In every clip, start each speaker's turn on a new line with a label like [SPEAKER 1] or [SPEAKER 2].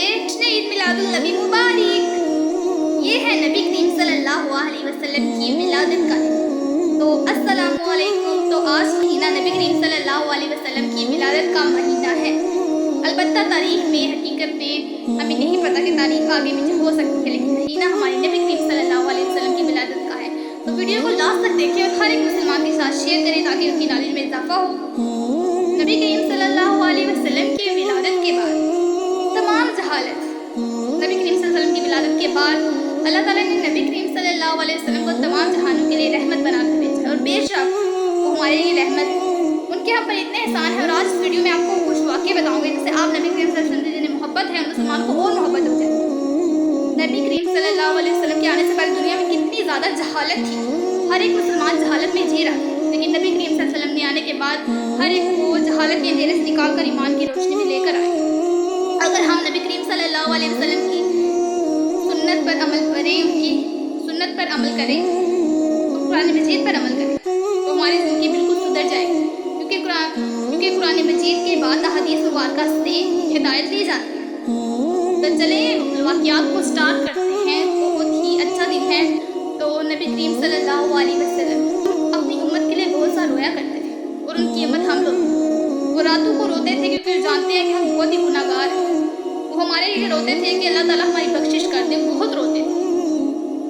[SPEAKER 1] से जश्न ईद मिलादुन नबी मुबारक। ये है नबी करीम सल्लल्लाहु अलैहि वसल्लम की मिलादत का दिन। तो अस्सलामु अलैकुम। तो आज महीना नबी करीम सल्लल्लाहु अलैहि वसल्लम की मिलादत का महीना है। अलबत्ता तारीख में हकीकत में हमें नहीं पता कि तारीख आगे पीछे हो सकती है, लेकिन महीना हमारे नबी करीम सल्लल्लाहु अलैहि वसल्लम की मिलादत का है। तो वीडियो को लास्ट तक देखें और हर एक मुसलमान के साथ शेयर करें ताकि उनकी नॉलेज में इजाफा हो। नबी करीम सल्लल्लाहु अलैहि वसल्लम की विलादत के बाद तमाम जहालत, नबी करीम सल्लल्लाहु अलैहि वसल्लम की विलादत के बाद अल्लाह ताला ने नबी करीम सल्लल्लाहु अलैहि वसल्लम को तमाम जहानों के लिए रहमत बनाकर भेजा और बेशक वो हमारे लिए रहमत, उनके यहाँ पर इतने एहसान है। और आज इस वीडियो में आपको कुछ वाक़े बताऊंगी जिससे आप नबी करीम सल्लल्लाहु अलैहि वसल्लम से जिन्हें मोहब्बत है उन मुसलमानों को और मोहब्बत हो जाए। नबी करीम सल्लल्लाहु अलैहि वसल्लम के आने से पहले दुनिया में कितनी ज़्यादा जहालत थी, हर एक मुसलमान जहालत में जी रहा था, लेकिन नबी करीम सल्लल्लाहु अलैहि वसल्लम ने आने के बाद हर एक को जहालत के अंधेरे से निकाल कर ईमान की रोशनी में लेकर आए। अगर हम नबी करीम सल्लल्लाहु अलैहि वसल्लम की सुन्नत पर अमल करें, उनकी सुन्नत पर अमल करें, कुरान मजीद पर अमल करें तो हमारी ज़िंदगी बिल्कुल सुधर जाएगी, क्योंकि कुरान मजीद के बाद अहादीस मुबारका से हिदायत ली जाती है। तो चले वाक़यात को स्टार्ट करते हैं। बहुत ही अच्छा दिन है। तो नबी करीम सल्लल्लाहु अलैहि वसल्लम अपनी उम्मत के लिए बहुत सा रोया करते थे और उनकी उम्मत हम लोग, वो रातों को रोते थे क्योंकि जानते हैं कि हम बहुत ही गुनाहगार हैं। वो हमारे लिए रोते थे कि अल्लाह ताला हमारी बख्शिश कर दे, बहुत रोते थे।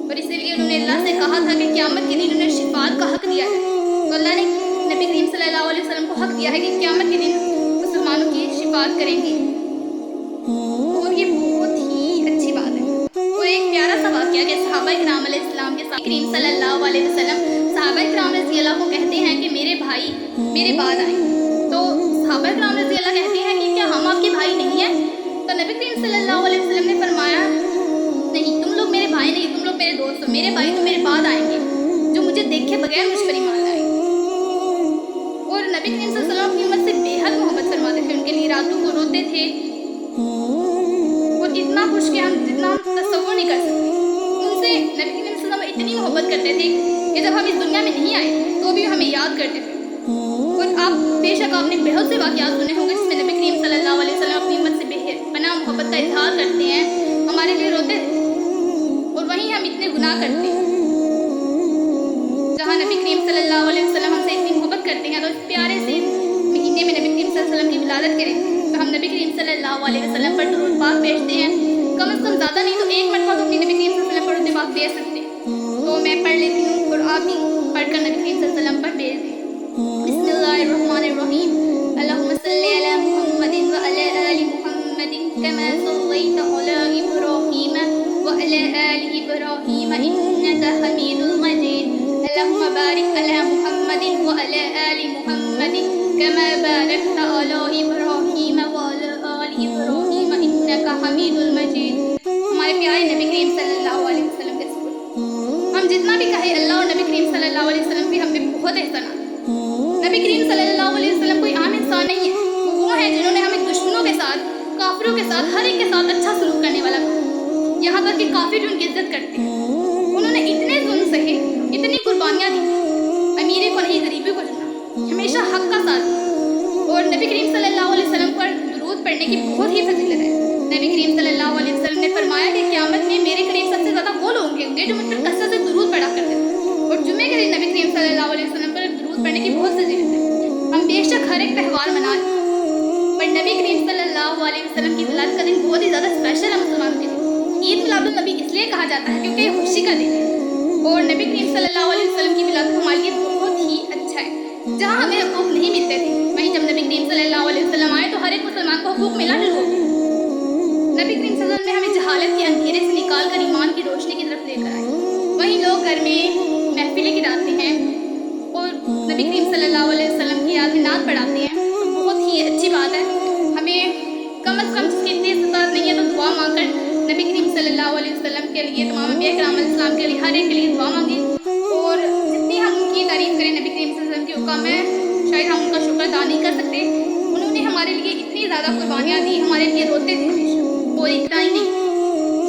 [SPEAKER 1] और इसीलिए उन्होंने अल्लाह से कहा था कि क़यामत के दिन उन्हें शिफात का हक़ दिया है। तो अल्लाह ने नबी करीम सल्लल्लाहु अलैहि वसल्लम को हक़ दिया है कि क़यामत के दिन मुसलमानों की शिफात करेंगे, और ये बहुत ही अच्छी बात है। और एक प्यारा सा वाक़या कि सहाबा किराम अलैहिस्सलाम के साथ करीम सल्लल्लाहु अलैहि वसल्लम सहाबा किराम रज़ी अल्लाह को कहते हैं कि मेरे भाई मेरे बाद आए। तो सहाबा किराम रज़ी अल्लाह कहते हैं कि क्या हम आपके भाई नहीं हैं? तो नबी करीम सल्लल्लाहु अलैहि वसल्लम ने फरमाया, नहीं, तुम लोग मेरे भाई नहीं, तुम लोग मेरे दोस्त हो। मेरे भाई तो मेरे बाद आएंगे जो मुझे देखे बगैर मुझ पर ईमान लाएंगे। और नबी करीम सल्लल्लाहु अलैहि वसल्लम अपनी उम्मत से बेहद मोहब्बत फरमाते थे, उनके लिए रातों को रोते थे और इतना खुश कि हम जितना तसव्वुर नहीं कर सकते। उनसे नबी करीम सल्लल्लाहु अलैहि वसल्लम इतनी मोहब्बत करते थे कि जब हम इस दुनिया में नहीं आए तो भी हमें याद करते थे। और आप बेशक आपने बहुत से वाक़यात सुने होंगे जिसमें नबी करीम सल्लल्लाहु अलैहि वसल्लम अपनी उम्मत से बेपनाह मोहब्बत का इजहार करते हैं, हमारे लिए रोते थे, और वहीं हम इतने गुनाह करते हैं। जहाँ नबी करीम सल्लल्लाहु अलैहि वसल्लम हमसे इतनी मोहब्बत करते हैं, तो इस प्यारे से महीने में नबी करीम सल्लल्लाहु अलैहि वसल्लम की विलादत करें तो हम नबी करीम सल्लल्लाहु अलैहि वसल्लम पर दुरूद पाक भेजते हैं। कम से कम ज़्यादा नहीं तो एक मरतबा तो अपनी नबी करीम सल्लल्लाहु अलैहि वसल्लम पर दुरूद पाक भेज सकते हैं। तो मैं पढ़ लेती हूँ और आप भी पढ़कर नबी करीम सल्लल्लाहु अलैहि वसल्लम पर भेज दें। बिस्मिल्लाहिर्रहमानिर्रहीम। अल्लाहुम्मा सल्लि अला मुहम्मदिन व अला आलि मुहम्मदिन कमा सल्लैत अला इब्राहीम व अला आलि इब्राहीम इन्नका हमीदुल मजीद। अल्लाहुम्मा बारिक अला मुहम्मदिन व अला आलि मुहम्मदिन कमा बारकत अला इब्राहीम व अला आलि इब्राहीम इन्नका हमीदुल मजीद। हमारे प्यारे नबी करीम सल्लल्लाहु अलैहि वसल्लम के सल्लल्लाहु, हम जितना भी कहें अल्लाह और नबी करीम सल्लल्लाहु अलैहि वसल्लम भी हम पे बहुत एहसान। नबी करीम सल्लल्लाहु अलैहि वसल्लम कोई आम इंसान नहीं है, वो हैं जिन्होंने हमें दुश्मनों के साथ, काफिरों के साथ, हर एक के साथ अच्छा सलूक करने वाला कहा। यहाँ तक कि काफिर भी उनकी इज्जत करते हैं। उन्होंने इतने जुल्म सहे, इतनी कुर्बानियाँ दी, अमीरी को नहीं गरीबी को चुना, हमेशा हक का साथ दिया। और नबी करीम सल्लल्लाहु अलैहि वसल्लम पर दुरूद पढ़ने की बहुत ही फजीलत है। नबी करीम सल्लल्लाहु अलैहि वसल्लम ने फरमाया कि क़यामत में मेरे करीब सबसे ज़्यादा वो लोग होंगे जो मुझ पर कसरत से दुरूद पढ़ा करते थे। और जुमे के दिन नबी करीम सल्लल्लाहु अलैहि वसल्लम पर दुरूद पढ़ने की बहुत फजीलत है। हम बेशक हर एक त्यौहार मना लें, पर नबी करीम सल्लल्लाहु अलैहि वसल्लम की विलादत का दिन बहुत ही ज़्यादा स्पेशल है मुसलमानों के लिए। ईद मिलादुन नबी इसलिए कहा जाता है क्योंकि ये खुशी का दिन है, और नबी करीम सल्लल्लाहु अलैहि वसल्लम की विलादत हमारे लिए बहुत ही अच्छा है। जहाँ हमें हकूक़ नहीं मिलते थे, वहीं जब नबी करीम सल्लल्लाहु अलैहि वसल्लम आए तो हर एक मुसलमान को हकूक़ मिला शुरू हो गया। नबी करीम सल्लल्लाहु अलैहि वसल्लम ने हमें जहालत के अंधेरे से निकाल कर ईमान की रोशनी की तरफ लेकर आए। वहीं लोग घर में महफिलें गिराते हैं और नबी करीम सल्लल्लाहु अलैहि वसल्लम की याद में नात पढ़ाते हैं, तो बहुत ही अच्छी बात है। हमें कम से कम जिसकी इतनी इस्तात नहीं है तो दुआ मांगकर नबी करीम सल्लल्लाहु अलैहि वसल्लम के लिए, तमाम अंबिया किराम अलैहिस्सलाम के लिए, हर एक के लिए दुआ मांगे। और जितनी हम उनकी तारीफ़ करें नबी करीम सल्लल्लाहु अलैहि वसल्लम की, हुक्म है शायद हम उनका शुक्र अदा नहीं कर सकते। उन्होंने हमारे लिए इतनी ज़्यादा कुर्बानियाँ दी, हमारे लिए रोते थे हमेशा। और इतना ही नहीं,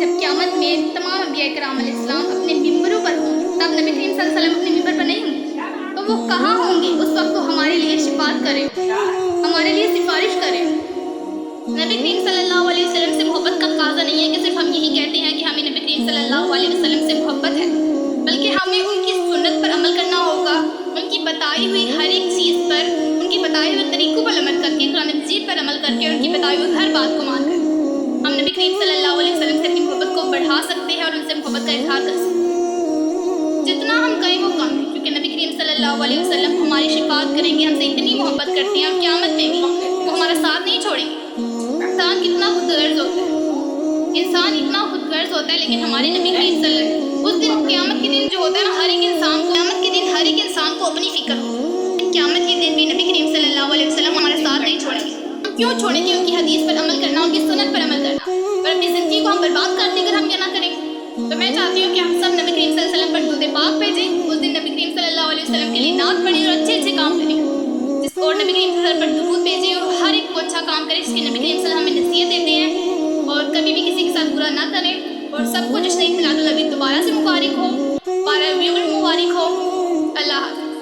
[SPEAKER 1] जब क़यामत में तमाम अंबिया किराम अलैहिस्सलाम अपने मिंबरों पर होंगे, तब नबी करीम सल्लल्लाहु अलैहि वसल्लम अपने मिंबर पर नहीं होंगे, तो वो कहाँ होंगे? उस वक्त तो हमारे लिए शिफात करें, हमारे लिए सिफारिश करें। نبی کریم صلی اللہ علیہ وسلم سے محبت کا تقاضا نہیں ہے کہ صرف ہم یہی کہتے ہیں کہ ہمیں نبی کریم صلی اللہ علیہ وسلم سے محبت ہے، بلکہ ہمیں ان کی سنت پر عمل کرنا ہوگا، ان کی بتائی ہوئی ہر ایک چیز پر، ان کی بتائی ہوئے طریقوں پر عمل کر کے، قرآن مجید پر عمل کر کے، ان کی بتائی ہوئی ہر بات کو مان کر ہم نبی کریم صلی اللہ علیہ وسلم سے اپنی محبت کو بڑھا سکتے ہیں اور ان سے محبت کا اظہار کر سکتے ہیں۔ جتنا ہم کہیں وہ کم ہے، کیونکہ نبی کریم صلی اللہ علیہ وسلم ہماری شفاعت کریں گے، ہم سے اتنی محبت کرتے ہیں اور قیامت میں بھی وہ ہمارا ساتھ نہیں چھوڑیں گے۔ انسان کتنا خود غرض ہوتا ہے، انسان اتنا خود غرض ہوتا ہے، لیکن ہمارے نبی کریم صلی اللہ علیہ وسلم اس دن قیامت کے دن جو ہوتا ہے نا، ہر ایک انسان کو قیامت کے دن ہر ایک انسان کو اپنی فکر ہوتی ہے، قیامت کے دن بھی نبی کریم صلی اللہ علیہ وسلم ہمارے ساتھ نہیں چھوڑیں گے۔ ہم کیوں چھوڑیں گے ان کی حدیث پر عمل کرنا، ان کی سنت پر عمل کرنا، اور اپنی زندگی کو ہم برباد کر دیں اگر ہم کیا نہ کریں گے؟ تو میں چاہتی ہوں کہ ہم سب نبی کریم صلی اللہ علیہ وسلم پر درود پاک بھیجیں، اس دن نبی کریم صلی اللہ علیہ وسلم کے لیے نعت پڑھیں اور اچھے اچھے کام کریں، جس اور نبی کریم صلی اللہ علیہ وسلم پر درود بھیجیں اور ہر ایک کو اچھا کام کریں جس کی نبی کریم صلی اللہ علیہ وسلم ہمیں نصیحت دیتے ہیں، اور کبھی بھی کسی کے ساتھ برا نہ کریں، اور سب کو جشن عید میلاد النبی دوبارہ سے مبارک ہو، 12 ربیع الاول مبارک ہو۔ اللہ حافظ۔